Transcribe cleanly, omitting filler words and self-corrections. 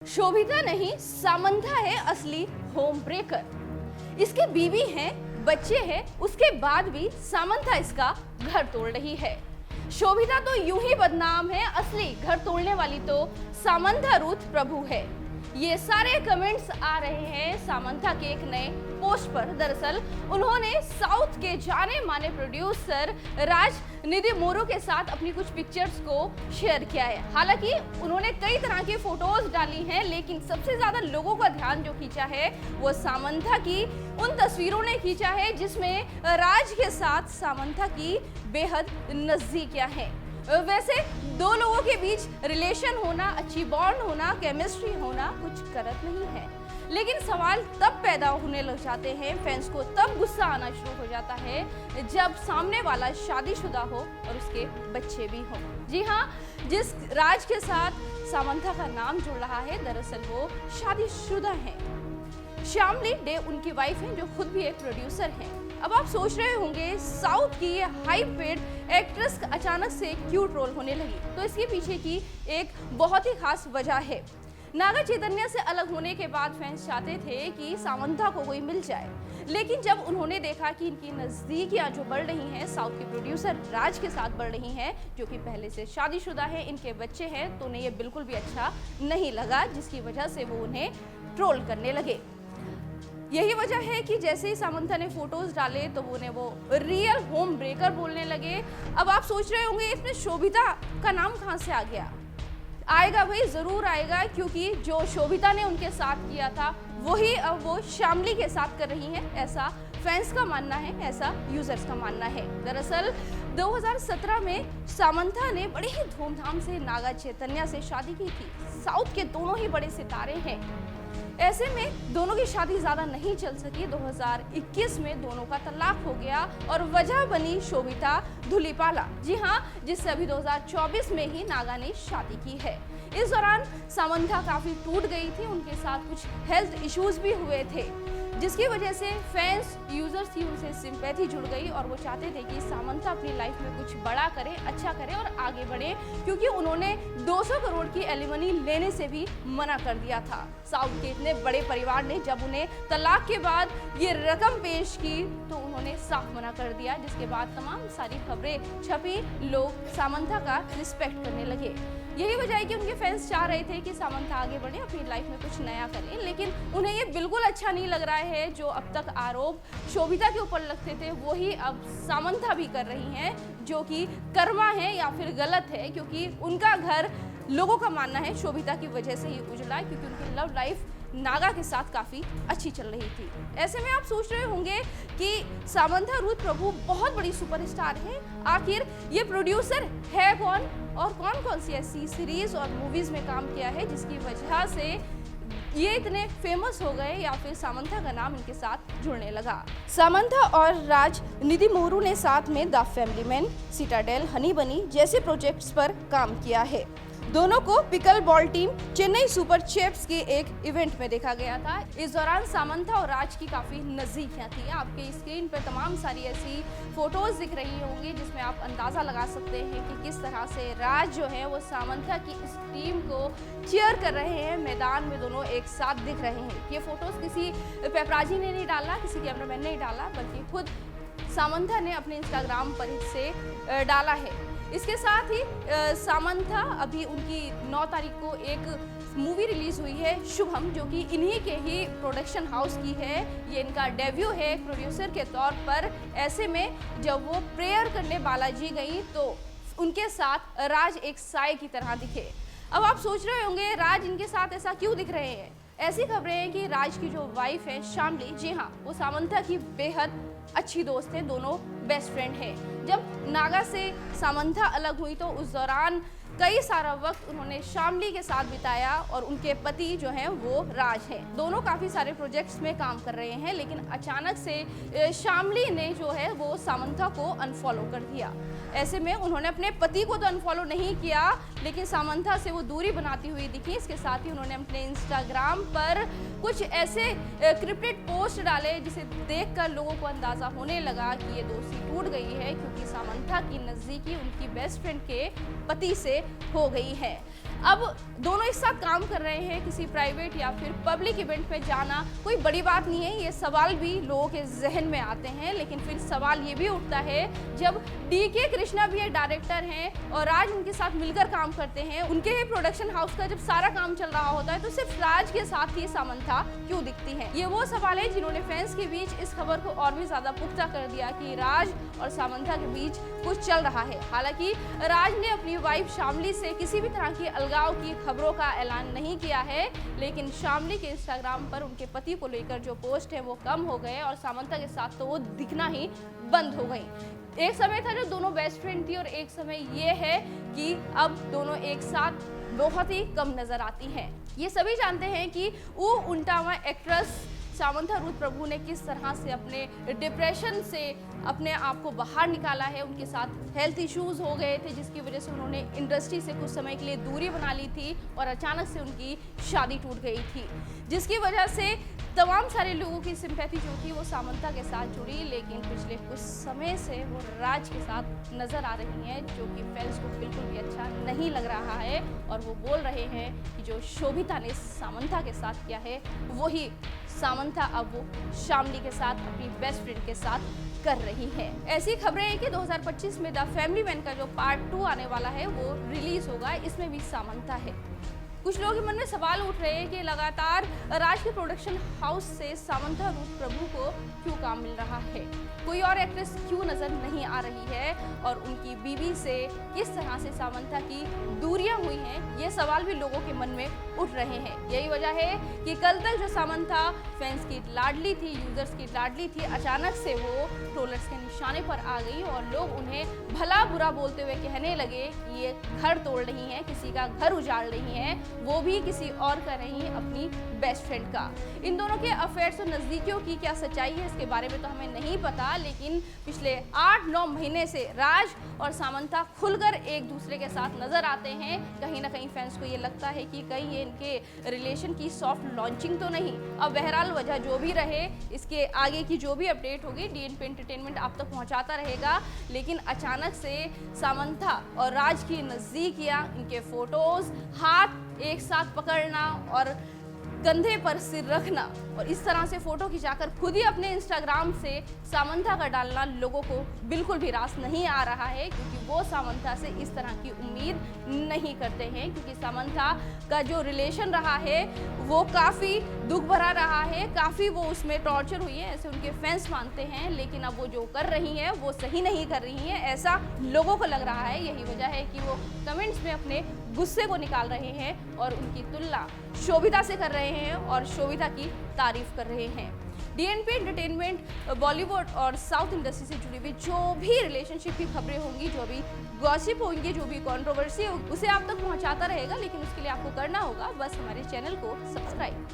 शोभिता नहीं, सामंथा है असली होम ब्रेकर। इसकी बीवी है, बच्चे हैं, उसके बाद भी सामंथा इसका घर तोड़ रही है। शोभिता तो यूं ही बदनाम है, असली घर तोड़ने वाली तो सामंथा रूथ प्रभु है। ये सारे कमेंट्स आ रहे हैं सामंथा के एक नए पोस्ट पर। दरअसल उन्होंने साउथ के जाने माने प्रोड्यूसर राज निधि मोरू के साथ अपनी कुछ पिक्चर्स को शेयर किया है। हालांकि उन्होंने कई तरह की फोटोज डाली हैं, लेकिन सबसे ज्यादा लोगों का ध्यान जो खींचा है वो सामंथा की उन तस्वीरों ने खींचा है जिसमें राज के साथ सामंथा की बेहद नजदीकियां हैं। वैसे दो लोगों के बीच रिलेशन होना, अच्छी बॉन्ड होना, केमिस्ट्री होना कुछ गलत नहीं है, लेकिन सवाल तब पैदा होने लग जाते हैं, फैंस को तब गुस्सा आना शुरू हो जाता है जब सामने वाला शादीशुदा हो और उसके बच्चे भी हों। जी हाँ, जिस राज के साथ सामंथा का नाम जुड़ रहा है दरअसल वो शादीशुदा हैं। शामली डे उनकी वाइफ हैं जो खुद भी एक प्रोड्यूसर हैं। अब आप सोच रहे होंगे साउथ की ये हाई पेड एक्ट्रेस अचानक से क्यों ट्रोल होने लगी, तो इसके पीछे की एक बहुत ही खास वजह है। नागा चैतन्य से अलग होने के बाद फैंस चाहते थे कि सामंथा को कोई मिल जाए, लेकिन जब उन्होंने देखा कि इनकी नजदीकियां जो बढ़ रही हैं साउथ के प्रोड्यूसर राज के साथ बढ़ रही हैं, जो कि पहले से शादीशुदा है, इनके बच्चे हैं, तो उन्हें ये बिल्कुल भी अच्छा नहीं लगा, जिसकी वजह से वो उन्हें ट्रोल करने लगे। यही वजह है कि जैसे ही सामंथा ने फोटोज डाले तो वो रियल होम ब्रेकर बोलने लगे। अब आप सोच रहे होंगे इसमें शोभिता का नाम कहां से आ गया। आएगा भाई, जरूर आएगा, क्योंकि जो शोभिता ने उनके साथ किया था वही अब वो शामली के साथ कर रही हैं, ऐसा फैंस का मानना है, ऐसा यूजर्स का मानना है। दरअसल 2017 में सामंथा ने बड़े ही धूमधाम से नागा चैतन्य से शादी की थी। साउथ के दोनों ही बड़े सितारे हैं, ऐसे में दोनों की शादी ज्यादा नहीं चल सकी। 2021 में दोनों का तलाक हो गया और वजह बनी शोभिता धुलीपाला। जी हाँ, जिससे अभी 2024 में ही नागा ने शादी की है। इस दौरान सामंथा काफी टूट गई थी, उनके साथ कुछ हेल्थ इश्यूज भी हुए थे, जिसकी वजह से फैंस यूजर्स की उनसे सिंपैथी जुड़ गई और वो चाहते थे कि सामंथा अपनी लाइफ में कुछ बड़ा करे, अच्छा करे और आगे बढ़े, क्योंकि उन्होंने 200 करोड़ की एलिमनी लेने से भी मना कर दिया था। साउथ के इतने बड़े परिवार ने जब उन्हें तलाक के बाद ये रकम पेश की तो उन्होंने साफ मना कर दिया, जिसके बाद तमाम सारी खबरें छपी, लोग सामंथा का रिस्पेक्ट करने लगे। यही वजह है कि उनके फैंस चाह रहे थे कि सामंथा आगे बढ़े, अपनी लाइफ में कुछ नया करे, लेकिन उन्हें ये बिल्कुल अच्छा नहीं लग रहा है। जो अब तक आरोप शोभिता के ऊपर लगते थे वही अब सामंथा भी कर रही हैं, जो कि कर्मा है या फिर गलत है, क्योंकि उनका घर लोगों का मानना है शोभिता की वजह से ही उजड़ा है, क्योंकि उनकी लव लाइफ नागा के साथ काफी अच्छी चल रही थी। ऐसे में आप सोच रहे होंगे कि सामंथा रूथ प्रभु बहुत बड़ी सुपरस्टार है, आखिर ये प्रोड्यूसर है कौन और कौन कौन सी ऐसी सीरीज और मूवीज में काम किया है जिसकी वजह से ये इतने फेमस हो गए या फिर सामंथा का नाम इनके साथ जुड़ने लगा। सामंथा और राज निधि मोरू ने साथ में the family man, Citadel, honey bunny जैसे प्रोजेक्ट्स पर काम किया है। दोनों को pickleball team Chennai super chefs के एक इवेंट में देखा गया था। इस दौरान सामंथा और राज की काफी नजदीकियां थी। आपके स्क्रीन पर तमाम सारी ऐसी फोटोज दिख रही होंगी जिसमें आप अंदाजा लगा सकते हैं कि किस तरह से राज जो है वो सामंथा की इस टीम को चीयर कर रहे हैं। मैदान में दोनों एक साथ दिख रहे हैं। ये फोटोज किसी पेपराजी ने नहीं डाला, किसी कैमरामैन ने नहीं डाला, बल्कि खुद सामंथा ने अपने इंस्टाग्राम पर इसे डाला है। इसके साथ ही सामंथा अभी उनकी 9 तारीख को एक मूवी रिलीज हुई है शुभम, जो कि इन्हीं के ही प्रोडक्शन हाउस की है। ये इनका डेब्यू है प्रोड्यूसर के तौर पर। ऐसे में जब वो प्रेयर करने बालाजी गई तो उनके साथ राज एक साए की तरह दिखे। अब आप सोच रहे होंगे राज इनके साथ ऐसा क्यों दिख रहे हैं। ऐसी खबरें हैं कि राज की जो वाइफ है शामली, जी हाँ, वो सामंथा की बेहद अच्छी दोस्त है, दोनों बेस्ट फ्रेंड हैं। जब नागा से सामंथा अलग हुई तो उस दौरान कई सारा वक्त उन्होंने शामली के साथ बिताया और उनके पति जो हैं वो राज हैं। दोनों काफ़ी सारे प्रोजेक्ट्स में काम कर रहे हैं, लेकिन अचानक से शामली ने जो है वो सामंथा को अनफॉलो कर दिया। ऐसे में उन्होंने अपने पति को तो अनफॉलो नहीं किया, लेकिन सामंथा से वो दूरी बनाती हुई दिखी। इसके साथ ही उन्होंने अपने इंस्टाग्राम पर कुछ ऐसे क्रिप्टेड पोस्ट डाले जिसे देखकर लोगों को अंदाज़ा होने लगा कि ये दोस्ती टूट गई है, क्योंकि सामंथा की नज़दीकी उनकी बेस्ट फ्रेंड के पति से हो गई है। अब दोनों एक साथ काम कर रहे हैं, किसी प्राइवेट या फिर पब्लिक इवेंट में जाना कोई बड़ी बात नहीं है। ये सवाल भी लोगों के जहन में आते हैं, लेकिन फिर सवाल ये भी उठता है जब डीके कृष्णा भी एक डायरेक्टर हैं और राज उनके साथ मिलकर काम करते हैं, उनके ही प्रोडक्शन हाउस का जब सारा काम चल रहा होता है तो सिर्फ राज के साथ ही सामंथा क्यों दिखती है। ये वो सवाल है जिन्होंने फैंस के बीच इस खबर को और भी ज्यादा पुख्ता कर दिया कि राज और सामंथा के बीच कुछ चल रहा है। हालांकि राज ने अपनी वाइफ शामली से किसी भी तरह की अलगाव की खबरों का ऐलान नहीं किया है, लेकिन शामली के इंस्टाग्राम पर उनके पति को लेकर जो पोस्ट है वो कम हो गए और सामंथा के साथ तो वो दिखना ही बंद हो गई। एक समय था जो दोनों बेस्ट फ्रेंड थी और एक समय ये है कि अब दोनों एक साथ बहुत ही कम नजर आती हैं। ये सभी जानते हैं कि वो उल्टावा एक्ट्रेस सामंथा रुथ प्रभु ने किस तरह से अपने डिप्रेशन से अपने आप को बाहर निकाला है। उनके साथ हेल्थ इश्यूज हो गए थे जिसकी वजह से उन्होंने इंडस्ट्री से कुछ समय के लिए दूरी बना ली थी और अचानक से उनकी शादी टूट गई थी, जिसकी वजह से तमाम सारे लोगों की सिंपैथी जो थी वो सामंथा के साथ जुड़ी। लेकिन पिछले कुछ समय से वो राज के साथ नजर आ रही हैं, जो कि फैंस को बिल्कुल भी अच्छा नहीं लग रहा है और वो बोल रहे हैं कि जो शोभिता ने सामंथा के साथ किया है वही सामंथा अब वो शामली के साथ अपनी बेस्ट फ्रेंड के साथ कर रही है। ऐसी खबरें हैं कि 2025 में द फैमिली मैन का जो पार्ट 2 आने वाला है वो रिलीज होगा, इसमें भी सामंथा है। कुछ लोगों के मन में सवाल उठ रहे हैं कि लगातार राज के प्रोडक्शन हाउस से सामंथा रुथ प्रभु को क्यों काम मिल रहा है, कोई और एक्ट्रेस क्यों नजर नहीं आ रही है और उनकी बीवी से किस तरह से सामंथा की दूरियां हुई हैं, ये सवाल भी लोगों के मन में उठ रहे हैं। यही वजह है कि कल तक जो सामंथा फैंस की लाडली थी, यूजर्स की लाडली थी, अचानक से वो ट्रोलर्स के निशाने पर आ गई और लोग उन्हें भला बुरा बोलते हुए कहने लगे कि ये घर तोड़ रही हैं, किसी का घर उजाड़ रही हैं, वो भी किसी और का नहीं, अपनी बेस्ट फ्रेंड का। इन दोनों के अफेयर्स और नजदीकियों की क्या सच्चाई है इसके बारे में तो हमें नहीं पता, लेकिन पिछले 8-9 महीने से राज और सामंथा खुलकर एक दूसरे के साथ नजर आते हैं। कहीं ना कहीं फैंस को ये लगता है कि कहीं ये इनके रिलेशन की सॉफ्ट लॉन्चिंग तो नहीं। अब बहरहाल वजह जो भी रहे, इसके आगे की जो भी अपडेट होगी डीएनपी एंटरटेनमेंट आप तक पहुंचाता रहेगा। लेकिन अचानक से सामंथा और राज की नजदीकियां, इनके फोटोज, हाथ एक साथ पकड़ना और कंधे पर सिर रखना और इस तरह से फोटो खिंचाकर खुद ही अपने इंस्टाग्राम से सामंथा का डालना लोगों को बिल्कुल भी रास नहीं आ रहा है, क्योंकि वो सामंथा से इस तरह की उम्मीद नहीं करते हैं। क्योंकि सामंथा का जो रिलेशन रहा है वो काफ़ी दुख भरा रहा है, काफ़ी वो उसमें टॉर्चर हुई है, ऐसे उनके फैंस मानते हैं। लेकिन अब वो जो कर रही हैं वो सही नहीं कर रही हैं, ऐसा लोगों को लग रहा है। यही वजह है कि वो कमेंट्स में अपने गुस्से को निकाल रहे हैं और उनकी तुलना शोभिता से कर रहे हैं और शोभिता की तारीफ कर रहे हैं। डीएनपी एंटरटेनमेंट बॉलीवुड और साउथ इंडस्ट्री से जुड़ी हुई जो भी रिलेशनशिप की खबरें होंगी, जो भी गॉसिप होंगी, जो भी कंट्रोवर्सी होगी, उसे आप तक पहुंचाता रहेगा। लेकिन उसके लिए आपको करना होगा बस हमारे चैनल को सब्सक्राइब।